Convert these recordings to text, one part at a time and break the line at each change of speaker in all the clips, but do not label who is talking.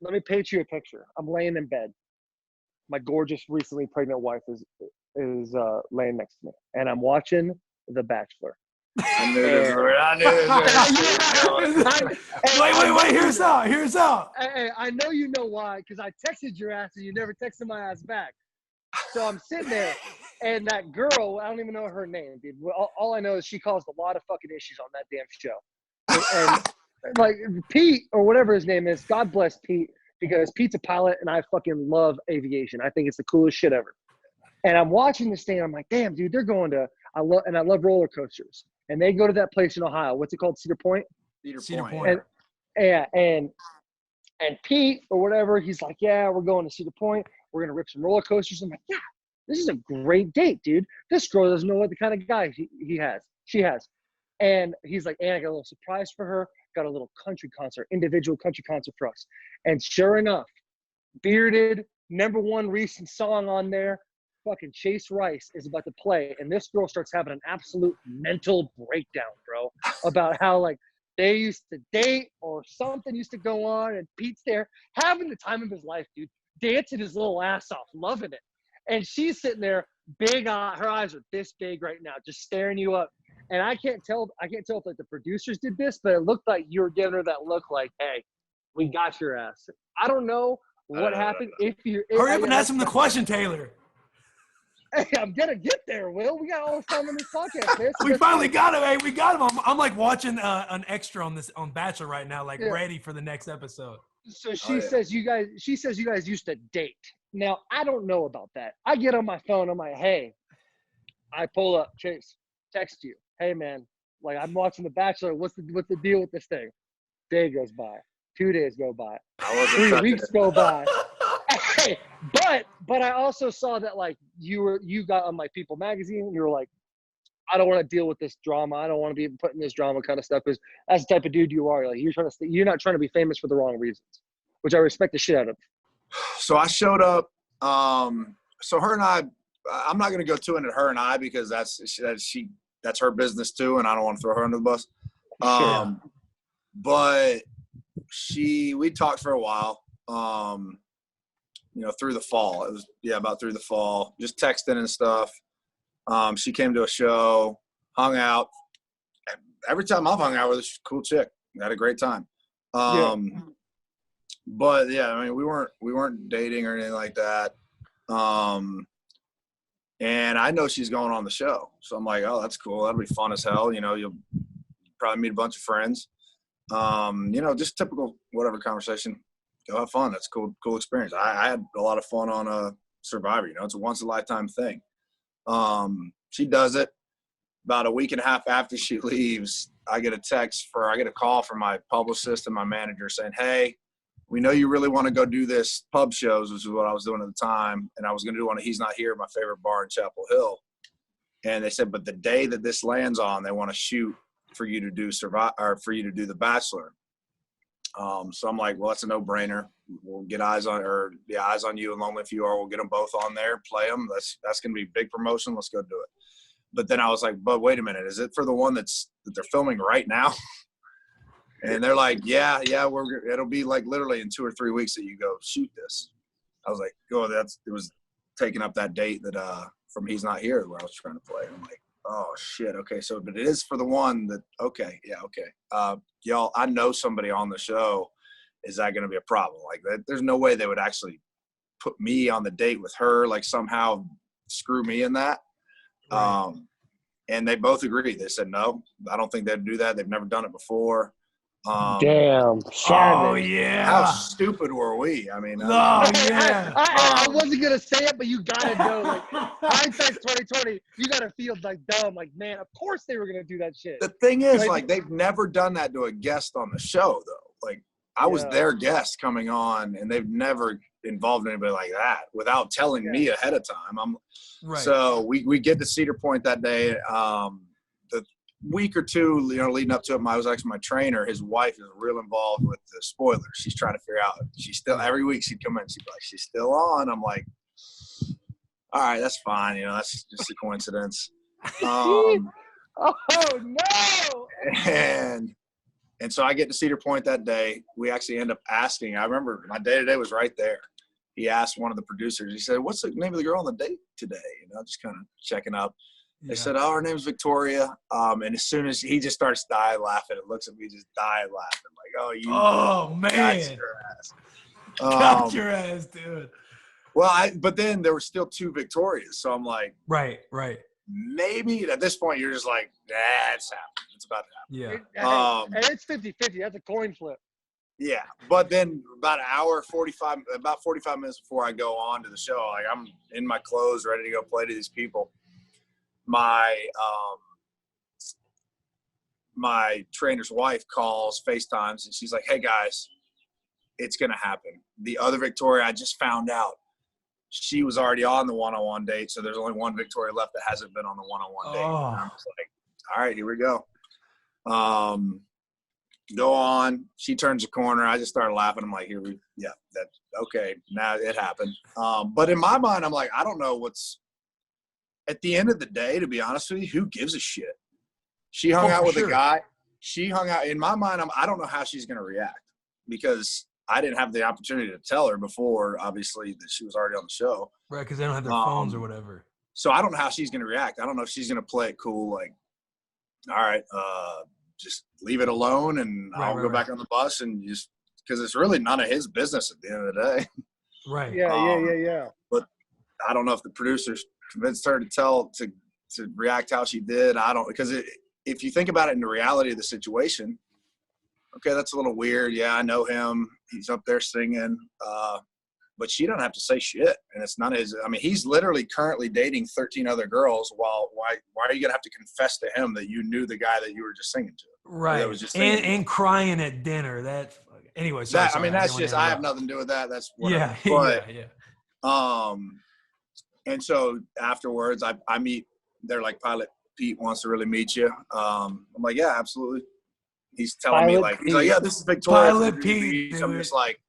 let me paint you a picture. I'm laying in bed. My gorgeous, recently pregnant wife is laying next to me, and I'm watching The Bachelor.
I knew this.
Wait. Hear us out.
Hey, I know you know why, because I texted your ass and you never texted my ass back. So I'm sitting there, and that girl, I don't even know her name, dude. All I know is she caused a lot of fucking issues on that damn show. And like Pete, or whatever his name is, God bless Pete, because Pete's a pilot, and I fucking love aviation. I think it's the coolest shit ever. And I'm watching this thing, and I'm like, damn, dude, they're going to – I love roller coasters. And they go to that place in Ohio. What's it called? Cedar Point?
Cedar Point.
And Pete or whatever, he's like, yeah, we're going to Cedar Point. We're going to rip some roller coasters. I'm like, yeah, this is a great date, dude. This girl doesn't know what the kind of guy she has. And he's like, and I got a little surprise for her. Got a little individual country concert for us. And sure enough, bearded, #1 recent song on there, fucking Chase Rice is about to play, and this girl starts having an absolute mental breakdown, bro, about how like they used to date or something used to go on, and Pete's there having the time of his life, dude, dancing his little ass off, loving it, and she's sitting there, big eye, her eyes are this big right now, just staring you up, and I can't tell if like the producers did this, but it looked like you were giving her that look like, hey, we got your ass. I don't know what happened.
Hurry up and ask him the question, Taylor.
Hey, I'm gonna get there, Will. We got all this time on this podcast, man.
We finally got him. Hey, we got him. I'm like watching an extra on Bachelor right now, like ready for the next episode.
So she says you guys used to date. Now I don't know about that. I get on my phone. I'm like, hey, I pull up, Chase, text you. Hey man, like I'm watching The Bachelor. What's the deal with this thing? Day goes by. 2 days go by. 3 weeks go by. Hey, but I also saw that like you got on like People Magazine, and you were like, I don't want to deal with this drama. I don't want to be put in this drama kind of stuff, because that's the type of dude you are. Like you're not trying to be famous for the wrong reasons, which I respect the shit out of.
So I showed up. So her and I'm not going to go too into her and I, because that's her business too, and I don't want to throw her under the bus. But we talked for a while. Through the fall. It was, about through the fall, just texting and stuff. She came to a show, hung out. Every time I've hung out with her, she's a cool chick. We had a great time. But yeah, I mean, we weren't dating or anything like that. And I know she's going on the show. So I'm like, oh, that's cool. That'll be fun as hell. You'll probably meet a bunch of friends. Just typical whatever conversation. Go have fun. That's a cool experience. I had a lot of fun on Survivor. It's a once in a lifetime thing. She does it. About a week and a half after she leaves, I get a call from my publicist and my manager saying, hey, we know you really want to go do this pub shows, which is what I was doing at the time. And I was going to do one of He's Not Here, my favorite bar in Chapel Hill. And they said, but the day that this lands on, they want to shoot for you to do The Bachelor. So I'm like, well, that's a no-brainer. We'll get Eyes on You and Lonely If You Are. We'll get them both on there, play them. That's going to be big promotion. Let's go do it. But then I was like, but wait a minute. Is it for the one that they're filming right now? And they're like, yeah, it'll be like literally in 2 or 3 weeks that you go shoot this. I was like, it was taking up that date that from He's Not Here where I was trying to play. I'm like, oh shit. Okay. So, but it is for the one that, okay. Yeah. Okay. Y'all, I know somebody on the show. Is that going to be a problem? Like that? There's no way they would actually put me on the date with her, like somehow screw me in that. Right. And they both agreed. They said, no, I don't think they'd do that. They've never done it before.
Damn.
Oh yeah.
How stupid were we? I mean,
I wasn't gonna say it, but you gotta know. Like, hindsight's 2020. You gotta feel like dumb. Like, man, of course they were gonna do that shit.
The thing is, like they've never done that to a guest on the show, though. Like, I was their guest coming on, and they've never involved anybody like that without telling me ahead of time. So we get to Cedar Point that day. The week or two, leading up to it, I was actually my trainer. His wife is real involved with the spoilers. She's trying to figure out. She's still every week she'd come in. She'd be like, "She's still on." I'm like, "All right, that's fine. That's just a coincidence."
Oh no!
And so I get to Cedar Point that day. We actually end up asking. I remember my day-to-day was right there. He asked one of the producers. He said, "What's the name of the girl on the date today?" Just kind of checking up. They said, "Oh, her name's Victoria." And as soon as he just starts dying laughing, it looks at me, just dying laughing, like, "Oh, you!
Oh man,
got your ass,
got your ass, dude."
Well, but then there were still 2 Victorias, so I'm like,
right.
Maybe at this point you're just like, it's happening. It's about to
Yeah.
happen.
And it's 50-50. That's a coin flip.
Yeah, but then about 45 minutes before I go on to the show, like I'm in my clothes, ready to go play to these people. My trainer's wife calls, FaceTimes, and she's like, "Hey guys, it's gonna happen. The other Victoria, I just found out, she was already on the one-on-one date, so there's only one Victoria left that hasn't been on the one-on-one date." And I'm just like, all right, here we go. Go on. She turns the corner. I just started laughing. I'm like, that's okay. Now it happened. But in my mind, I'm like, I don't know what's at the end of the day, to be honest with you, who gives a shit? She hung out with a guy. She hung out. In my mind, I don't know how she's going to react because I didn't have the opportunity to tell her before, obviously, that she was already on the show.
Right, because they don't have their phones or whatever.
So I don't know how she's going to react. I don't know if she's going to play it cool, like, all right, just leave it alone and I'll go back on the bus and just – because it's really none of his business at the end of the day.
Right.
Yeah.
But I don't know if the producers convinced her to react how she did. I don't – because if you think about it in the reality of the situation, okay, that's a little weird. Yeah, I know him. He's up there singing. But she don't have to say shit. And it's none of his – I mean, he's literally currently dating 13 other girls. Why are you going to have to confess to him that you knew the guy that you were just singing to?
Right.
That was just and
crying at dinner. That – anyway. Sorry,
I mean, that's just – I have nothing to do with that. That's whatever.
Yeah.
And so afterwards, I meet – they're like, Pilot Pete wants to really meet you. I'm like, yeah, absolutely. He's telling me like, he's like, yeah, this is Victoria.
Pilot Pete.
I'm just like,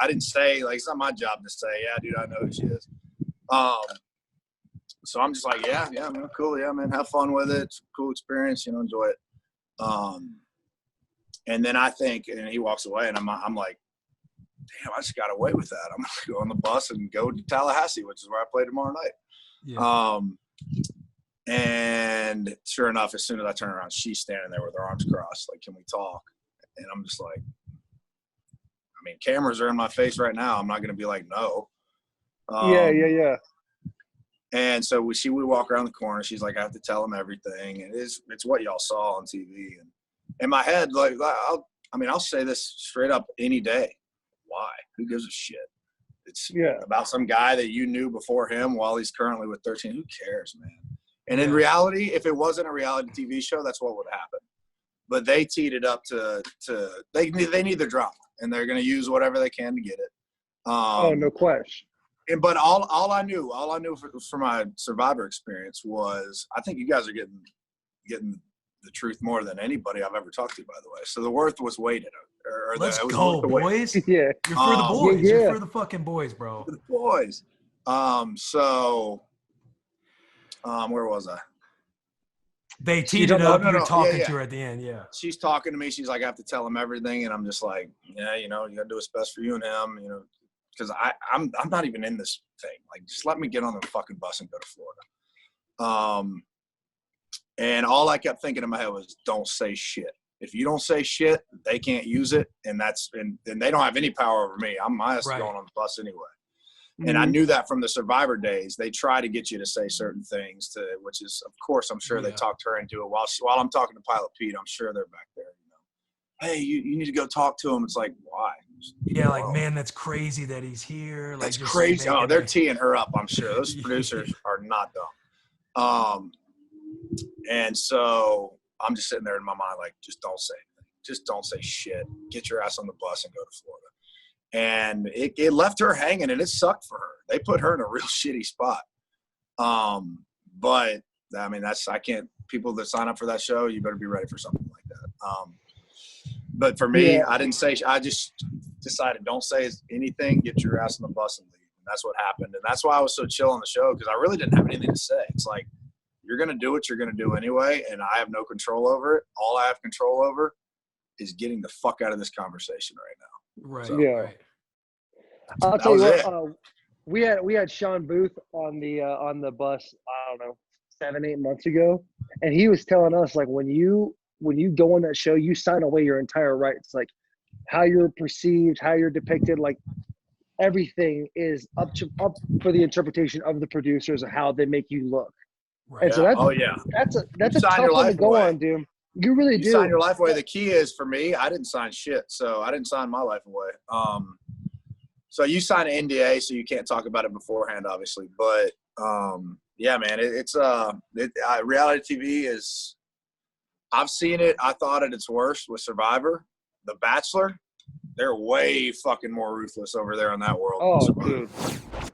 I didn't say, like, it's not my job to say, yeah, dude, I know who she is. So I'm just like, yeah, man, cool. Yeah, man, have fun with it. It's a cool experience, enjoy it. And then I think, and he walks away and I'm like, damn, I just got away with that. I'm going to go on the bus and go to Tallahassee, which is where I play tomorrow night. Yeah. And sure enough, as soon as I turn around, she's standing there with her arms crossed. Like, can we talk? And I'm just like, I mean, cameras are in my face right now. I'm not going to be like, no.
Yeah.
And so we walk around the corner. She's like, I have to tell him everything. And it's what y'all saw on TV. And in my head, like, I'll say this straight up any day. Why? Who gives a shit? It's about some guy that you knew before him while he's currently with 13. Who cares, man? And in reality, if it wasn't a reality TV show, that's what would happen. But they teed it up they need their drama, and they're going to use whatever they can to get it.
No question.
But all I knew for my Survivor experience was, I think you guys are getting the truth more than anybody I've ever talked to, by the way. So the worth was weighted.
Let's go, boys.
Yeah.
You're for the boys.
Yeah.
You're for the fucking boys, bro.
For the boys. Where was I?
They teed it up. You're talking to her at the end. Yeah.
She's talking to me. She's like, I have to tell him everything. And I'm just like, yeah, you got to do what's best for you and him, because I'm not even in this thing. Like, just let me get on the fucking bus and go to Florida. And all I kept thinking in my head was, don't say shit. If you don't say shit, they can't use it. And they don't have any power over me. I'm my ass going on the bus anyway. And I knew that from the Survivor days. They try to get you to say certain things, which is, of course, I'm sure they talked her into it. While I'm talking to Pilot Pete, I'm sure they're back there. Hey, you need to go talk to him. It's like, why?
Yeah, like, man, that's crazy that he's here. Like,
that's crazy. Oh, they're teeing her up, I'm sure. Those producers are not dumb. And so I'm just sitting there in my mind, like, just don't say anything. Just don't say shit. Get your ass on the bus and go to Florida. And it left her hanging, and it sucked for her. They put her in a real shitty spot. But I mean, people that sign up for that show, you better be ready for something like that. But for me, I didn't say, I just decided, don't say anything, get your ass on the bus and leave. And that's what happened. And that's why I was so chill on the show, because I really didn't have anything to say. It's like, you're going to do what you're going to do anyway, and I have no control over it. All I have control over is getting the fuck out of this conversation right now.
Right.
So,
Yeah.
Right.
I'll
that
tell you
was
what. We had Sean Booth on the bus. I don't know, 7-8 months ago, and he was telling us like when you go on that show, you sign away your entire rights, like how you're perceived, how you're depicted, like everything is up for the interpretation of the producers of how they make you look.
Right.
And so
yeah. Oh yeah.
that's
You
a
sign
tough
your
one to
life
go
away.
on, dude. You really
You
do.
sign your life away. The key is for me, I didn't sign shit, so I didn't sign my life away. So you sign an NDA, so you can't talk about it beforehand, obviously. But yeah, man, reality TV is. I've seen it. I thought at its worst with Survivor, The Bachelor. They're way fucking more ruthless over there in that world.
Oh,
than Survivor.
dude.